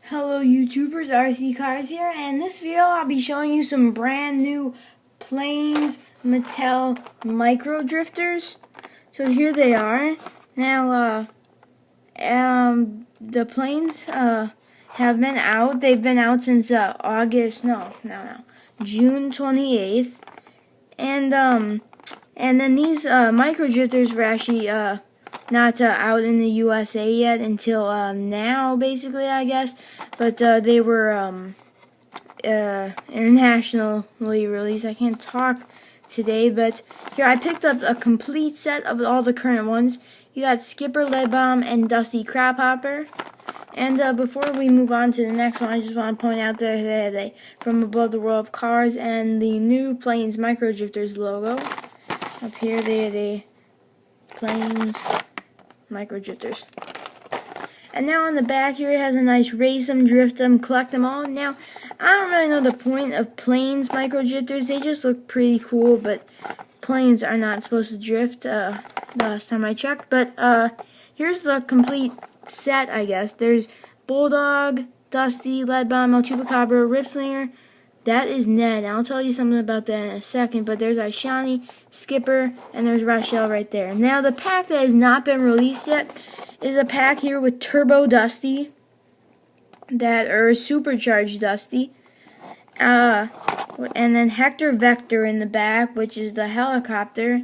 Hello YouTubers, RC Cars here, and in this video I'll be showing you some brand new Plains Mattel Micro Drifters. So here they are. Now, the Plains have been out. They've been out since June 28th. And then these Micro Drifters were actually not out in the USA yet until now, basically, I guess. But they were internationally released. I can't talk today, but here I picked up a complete set of all the current ones. You got Skipper, Leadbottom, and Dusty Crab Hopper. And before we move on to the next one, I just want to point out that they from above the world of cars and the new Plains Micro Drifters logo. Up here, the Plains Micro Drifters. And now on the back here, it has a nice race them, drift them, collect them all. Now, I don't really know the point of Plains Micro Drifters. They just look pretty cool, but planes are not supposed to drift, the last time I checked. But here's the complete set, I guess. There's Bulldog, Dusty, Leadbottom, Chupacabra, Ripslinger. That is Ned. I'll tell you something about that in a second. But there's Ishani, Skipper, and there's Rochelle right there. Now, the pack that has not been released yet is a pack here with Turbo Dusty, Supercharged Dusty, and then Hector Vector in the back, which is the helicopter,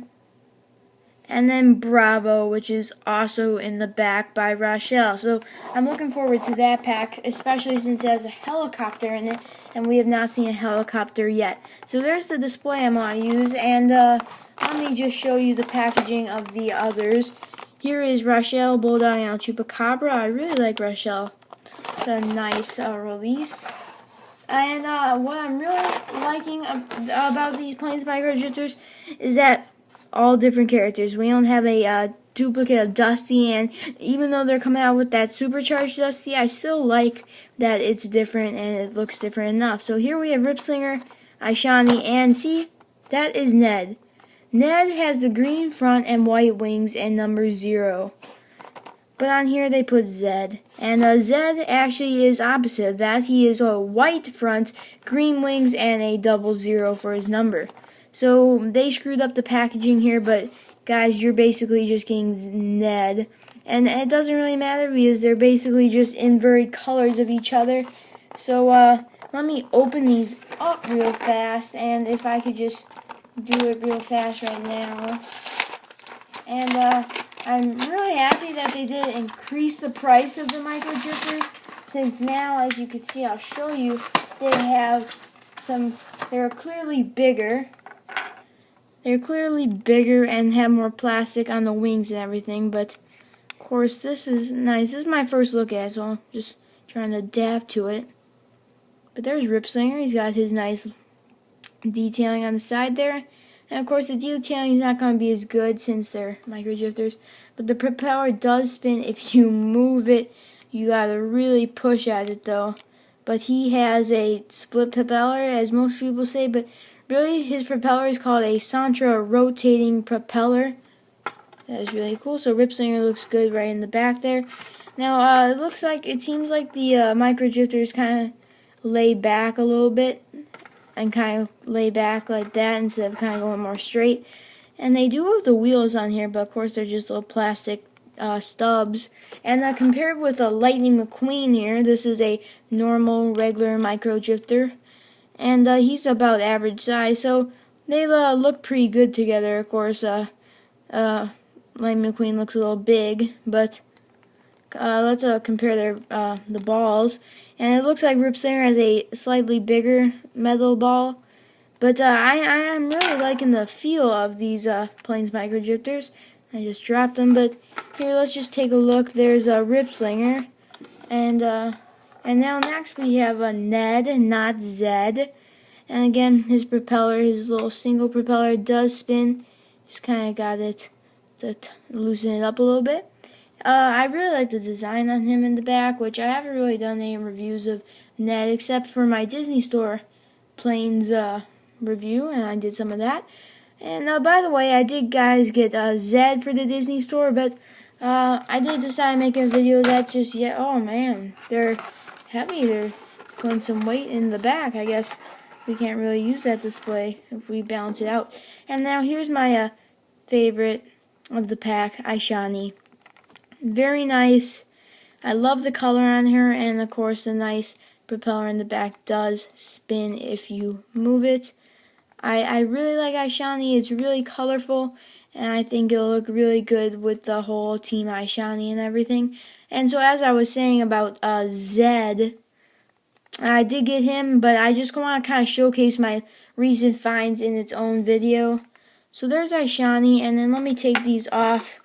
and then Bravo, which is also in the back by Rochelle. So I'm looking forward to that pack, especially since it has a helicopter in it, and we have not seen a helicopter yet. So there's the display I'm going to use, and let me just show you the packaging of the others. Here is Rochelle Bulldog and Chupacabra. I really like Rochelle. It's a nice release. And what I'm really liking about these Plains Micro Drifters is that all different characters. We don't have a duplicate of Dusty, and even though they're coming out with that Supercharged Dusty, I still like that it's different and it looks different enough. So here we have Ripslinger, Ishani, and see, that is Ned. Ned has the green front and white wings and number 0. But on here they put Zed. And Zed actually is opposite of that. He is a white front, green wings, and a 00 for his number. So they screwed up the packaging here, but guys, you're basically just getting Ned. And it doesn't really matter because they're basically just inverted colors of each other. So let me open these up real fast, and if I could just do it real fast right now. And I'm really happy that they did increase the price of the Micro Drifters, since now, as you can see, I'll show you, they're clearly bigger. They're clearly bigger and have more plastic on the wings and everything, but of course this is nice. This is my first look at it, so I'm just trying to adapt to it. But there's Ripslinger. He's got his nice detailing on the side there. And of course the detailing is not going to be as good since they're Micro Drifters, but the propeller does spin if you move it. You got to really push at it though. But he has a split propeller, as most people say, but really, his propeller is called a Santra rotating propeller. That is really cool. So Ripslinger looks good right in the back there. Now, it seems like the Micro Drifters kind of lay back a little bit, and kind of lay back like that instead of kind of going more straight. And they do have the wheels on here, but of course they're just little plastic stubs. And compared with a Lightning McQueen here, this is a normal, regular Micro Drifter. And he's about average size, so they look pretty good together. Of course, Lightning McQueen looks a little big, but let's compare the balls. And it looks like Ripslinger has a slightly bigger metal ball, but I am really liking the feel of these Plains Micro Drifters. I just dropped them, but here, let's just take a look. There's a Ripslinger, and now next we have a Ned, not Zed. And again, his propeller, his little single propeller, does spin. Just kind of got it to loosen it up a little bit. I really like the design on him in the back, which I haven't really done any reviews of Ned except for my Disney Store Plains review, and I did some of that. And by the way, I did, guys, get Zed for the Disney Store, but I did decide to make a video of that just yet. Oh man, they're heavy. They're putting some weight in the back. I guess we can't really use that display if we balance it out. And now here's my favorite of the pack, Ishani. Very nice. I love the color on her, and of course the nice propeller in the back does spin if you move it. I really like Ishani. It's really colorful, and I think it'll look really good with the whole Team Ishani and everything. And so as I was saying about Zed, I did get him, but I just want to kind of showcase my recent finds in its own video. So there's Ishani, and then let me take these off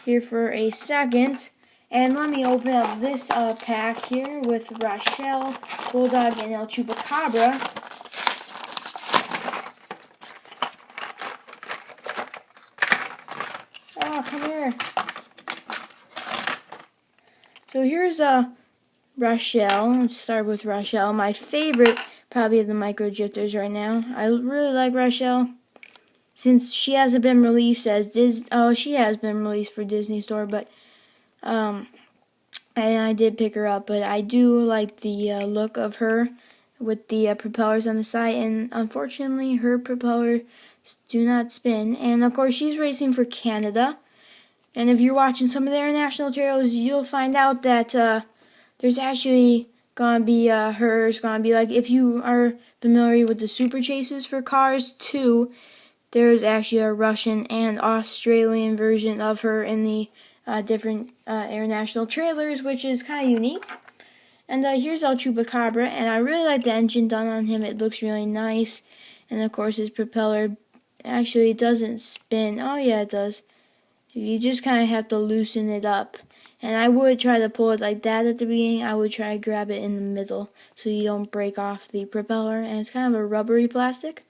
here for a second. And let me open up this pack here with Rochelle Bulldog and El Chupacabra. Oh, come here. So here's Rochelle. Let's start with Rochelle. My favorite, probably, of the micro drifters right now. I really like Rochelle. Since she hasn't been released as she has been released for Disney Store, but and I did pick her up. But I do like the look of her with the propellers on the side, and unfortunately her propellers do not spin. And of course she's racing for Canada. And if you're watching some of the international trails, you'll find out that there's actually gonna be hers gonna be like, if you are familiar with the Super Chases for Cars 2. There's actually a Russian and Australian version of her in the different international trailers, which is kind of unique. And here's El Chupacabra, and I really like the engine done on him. It looks really nice. And of course his propeller actually doesn't spin. Oh yeah, it does. You just kind of have to loosen it up. And I would try to pull it like that at the beginning. I would try to grab it in the middle so you don't break off the propeller. And it's kind of a rubbery plastic.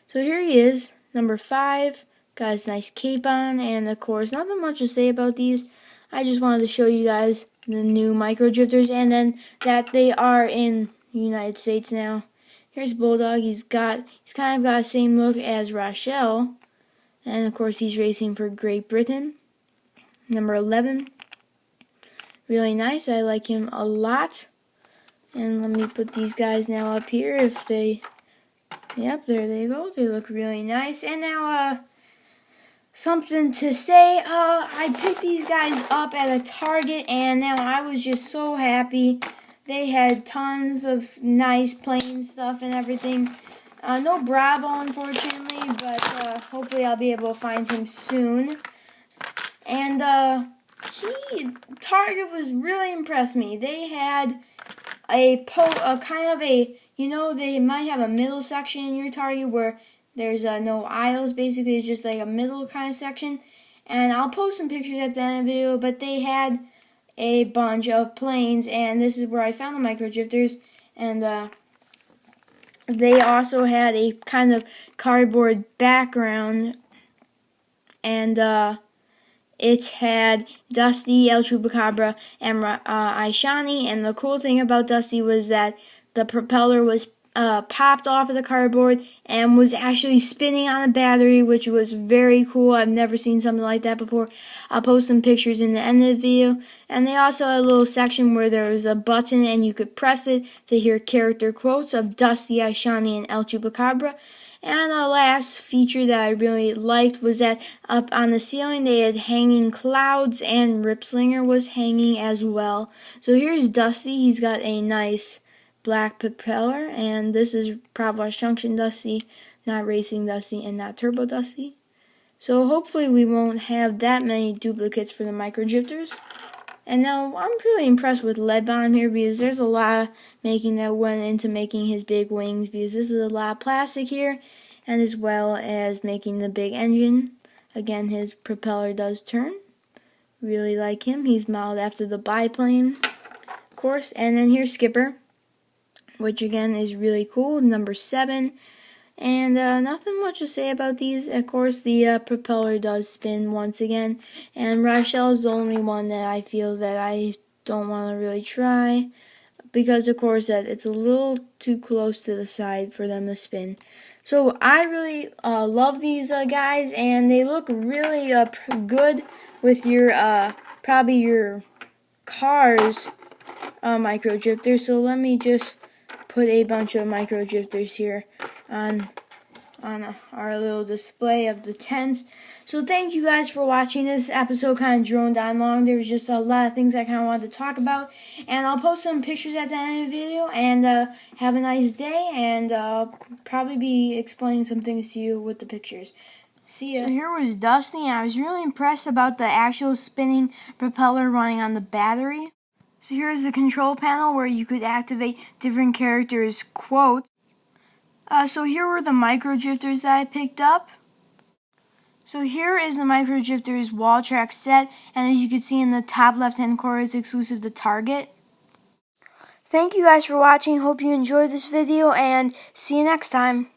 So here he is, number 5, got his nice cape on, and of course, nothing much to say about these. I just wanted to show you guys the new micro drifters, and then that they are in the United States now. Here's Bulldog. He's kind of got the same look as Rochelle, and of course, he's racing for Great Britain. Number 11, really nice. I like him a lot. And let me put these guys now up here if they. Yep, there they go. They look really nice. And now, something to say. I picked these guys up at a Target, and now I was just so happy. They had tons of nice plain stuff and everything. No Bravo, unfortunately, but hopefully I'll be able to find him soon. And Target was really impressed me. They had a kind of a, they might have a middle section in your Target where there's no aisles. Basically, it's just like a middle kind of section. And I'll post some pictures at the end of the video, but they had a bunch of planes, and this is where I found the micro drifters. And they also had a kind of cardboard background, and it had Dusty, El Chupacabra, and Ishani. And the cool thing about Dusty was that the propeller was popped off of the cardboard and was actually spinning on a battery, which was very cool. I've never seen something like that before. I'll post some pictures in the end of the video. And they also had a little section where there was a button and you could press it to hear character quotes of Dusty, Ishani, and El Chupacabra. And the last feature that I really liked was that up on the ceiling they had hanging clouds, and Ripslinger was hanging as well. So here's Dusty. He's got a nice black propeller, and this is Prop Wash Junction Dusty, not Racing Dusty, and not Turbo Dusty. So hopefully we won't have that many duplicates for the micro drifters. And now I'm really impressed with Leadbottom here, because there's a lot of making that went into making his big wings, because this is a lot of plastic here, and as well as making the big engine. Again, his propeller does turn. Really like him. He's modeled after the biplane, of course. And then here's Skipper, which again is really cool, number 7. And nothing much to say about these. Of course, the propeller does spin once again. And Rochelle is the only one that I feel that I don't want to really try, because of course that it's a little too close to the side for them to spin. So I really love these guys, and they look really good with your probably your cars micro drifters. So let me just put a bunch of micro drifters here on our little display of the tents. So thank you guys for watching. This episode kind of droned on long. There was just a lot of things I kind of wanted to talk about, and I'll post some pictures at the end of the video. And have a nice day, and I'll probably be explaining some things to you with the pictures. See ya. So here was Dusty, and I was really impressed about the actual spinning propeller running on the battery. So here's the control panel where you could activate different characters' quotes. So here were the micro drifters that I picked up. So here is the micro drifters wall track set, and as you can see in the top left hand corner, it's exclusive to Target. Thank you guys for watching. Hope you enjoyed this video, and see you next time.